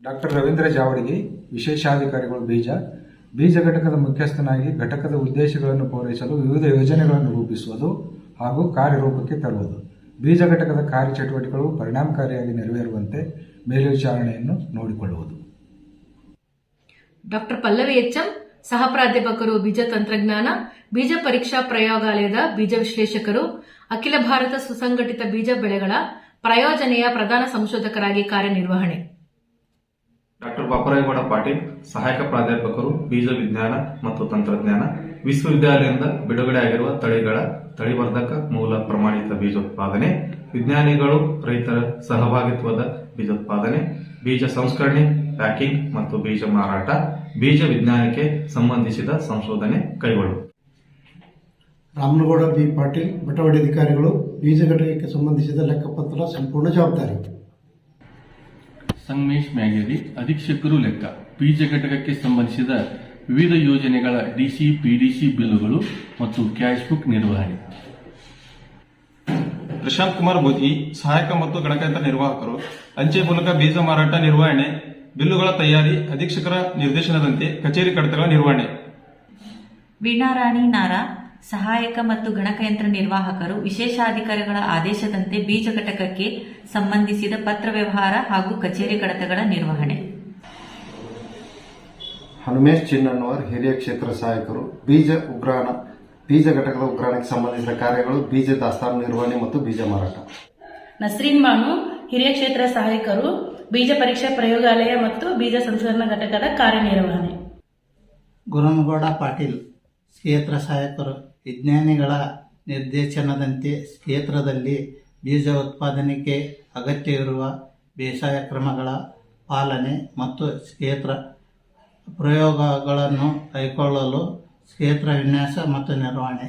Doctor Ravindra ಜಾವಡಗಿ, ವಿಶೇಷಾಧಿಕಾರಿಗಳು ಬೀಜ ಘಟಕದ ಮುಖ್ಯಸ್ಥನಾಗಿ ಘಟಕದ ಉದ್ದೇಶಗಳನ್ನು ಪೂರೈಸಲು ವಿವಿಧ ಯೋಜನೆಗಳನ್ನು ರೂಪಿಸುವುದು ಹಾಗೂ ಕಾರ್ಯರೂಪಕ್ಕೆ ತರುವುದು, ಬೀಜ ಘಟಕದ ಕಾರ್ಯಚಟುವಟಿಕೆಗಳು ಪರಿಣಾಮಕಾರಿಯಾಗಿ ನೆರವೇರುವಂತೆ ಮೇಲ್ವಿಚಾರಣೆಯನ್ನು ನೋಡಿಕೊಳ್ಳುವುದು. ಡಾಕ್ಟರ್ ಪಲ್ಲವಿ ಎಚ್ಎಂ, ಸಹ ಪ್ರಾಧ್ಯಾಪಕರು, ಬೀಜ ತಂತ್ರಜ್ಞಾನ, ಬೀಜ ಪರೀಕ್ಷಾ ಪ್ರಯೋಗಾಲಯದ ಬೀಜ ವಿಶ್ಲೇಷಕರು, ಅಖಿಲ ಭಾರತ ಸುಸಂಘಟಿತ ಬೀಜ ಬೆಳೆಗಳ ಪ್ರಯೋಜನೆಯ ಪ್ರಧಾನ ಸಂಶೋಧಕರಾಗಿ ಕಾರ್ಯನಿರ್ವಹಣೆ. ಡಾಕ್ಟರ್ ಬಾಪರಾಯಗೌಡ ಪಾಟೀಲ್, ಸಹಾಯಕ ಪ್ರಾಧ್ಯಾಪಕರು, ಬೀಜ ವಿಜ್ಞಾನ ಮತ್ತು ತಂತ್ರಜ್ಞಾನ, ವಿಶ್ವವಿದ್ಯಾಲಯದಿಂದ ಬಿಡುಗಡೆಯಾಗಿರುವ ತಳಿಗಳ ತಳಿವರ್ಧಕ ಮೂಲ ಪ್ರಮಾಣಿತ ಬೀಜೋತ್ಪಾದನೆ, ವಿಜ್ಞಾನಿಗಳು ರೈತರ ಸಹಭಾಗಿತ್ವದ ಬೀಜೋತ್ಪಾದನೆ, ಬೀಜ ಸಂಸ್ಕರಣೆ, ಪ್ಯಾಕಿಂಗ್ ಮತ್ತು ಬೀಜ ಮಾರಾಟ, ಬೀಜ ವಿಜ್ಞಾನಕ್ಕೆ ಸಂಬಂಧಿಸಿದ ಸಂಶೋಧನೆ ಕೈಗೊಳ್ಳುವುದು. ರಾಮನಗೌಡ ಬಿ ಪಾಟೀಲ್, ಬಟವಾಡಿ ಅಧಿಕಾರಿಗಳು, ಬೀಜ ಘಟಕಕ್ಕೆ ಸಂಬಂಧಿಸಿದ ಲೆಕ್ಕಪತ್ರ ಸಂಪೂರ್ಣ ಜವಾಬ್ದಾರಿ. ಸಂಗಮೇಶ್ ಮ್ಯಾಗೇರಿ, ಅಧೀಕ್ಷಕರು ಲೆಕ್ಕ, ಬೀಜ ಘಟಕಕ್ಕೆ ಸಂಬಂಧಿಸಿದ ವಿವಿಧ ಯೋಜನೆಗಳ ಡಿಸಿ ಪಿಡಿಸಿ ಬಿಲ್ಲುಗಳು ಮತ್ತು ಕ್ಯಾಶ್ ಬುಕ್ ನಿರ್ವಹಣೆ. ಪ್ರಶಾಂತ್ ಕುಮಾರ್ ಬೋಧಿ, ಸಹಾಯಕ ಮತ್ತು ಗಣಕಯಂತ್ರ ನಿರ್ವಾಹಕರು, ಅಂಚೆ ಮೂಲಕ ಬೀಜ ಮಾರಾಟ ನಿರ್ವಹಣೆ, ಬಿಲ್ಲುಗಳ ತಯಾರಿ, ಅಧೀಕ್ಷಕರ ನಿರ್ದೇಶನದಂತೆ ಕಚೇರಿ ಕಡತಗಳ ನಿರ್ವಹಣೆ. ವೀಣಾರಾಣಿ ನಾರಾ, ಸಹಾಯಕ ಮತ್ತು ಗಣಕಯಂತ್ರ ನಿರ್ವಾಹಕರು, ವಿಶೇಷಾಧಿಕಾರಿಗಳ ಆದೇಶದಂತೆ ಬೀಜ ಘಟಕಕ್ಕೆ ಸಂಬಂಧಿಸಿದ ಪತ್ರ ವ್ಯವಹಾರ ಹಾಗೂ ಕಚೇರಿ ಕಡತಗಳ ನಿರ್ವಹಣೆ. ಹನುಮೇಶ್ ಚಿನ್ನಣ್ಣವರ್, ಹಿರಿಯ ಕ್ಷೇತ್ರ ಸಹಾಯಕರು, ಬೀಜ ಘಟಕದ ಉಗ್ರಾಣಕ್ಕೆ ಸಂಬಂಧಿಸಿದ ಕಾರ್ಯಗಳು, ಬೀಜ ದಾಸ್ತಾನು ನಿರ್ವಹಣೆ ಮತ್ತು ಬೀಜ ಮಾರಾಟ. ನಸ್ರೀನ್ ಬಾನು, ಹಿರಿಯ ಕ್ಷೇತ್ರ ಸಹಾಯಕರು, ಬೀಜ ಪರೀಕ್ಷಾ ಪ್ರಯೋಗಾಲಯ ಮತ್ತು ಬೀಜ ಸಂಶೋಧನಾ ಘಟಕದ ಕಾರ್ಯನಿರ್ವಹಣೆ. ಗುರನಗೌಡ ಪಾಟೀಲ್, ಕ್ಷೇತ್ರ ಸಹಾಯಕರು, ವಿಜ್ಞಾನಿಗಳ ನಿರ್ದೇಶನದಂತೆ ಕ್ಷೇತ್ರದಲ್ಲಿ ಬೀಜ ಉತ್ಪಾದನೆಗೆ ಅಗತ್ಯವಿರುವ ಬೇಸಾಯ ಕ್ರಮಗಳ ಪಾಲನೆ ಮತ್ತು ಕ್ಷೇತ್ರ ಪ್ರಯೋಗಗಳನ್ನು ಕೈಗೊಳ್ಳಲು ಕ್ಷೇತ್ರ ವಿನ್ಯಾಸ ಮತ್ತು ನಿರ್ವಹಣೆ.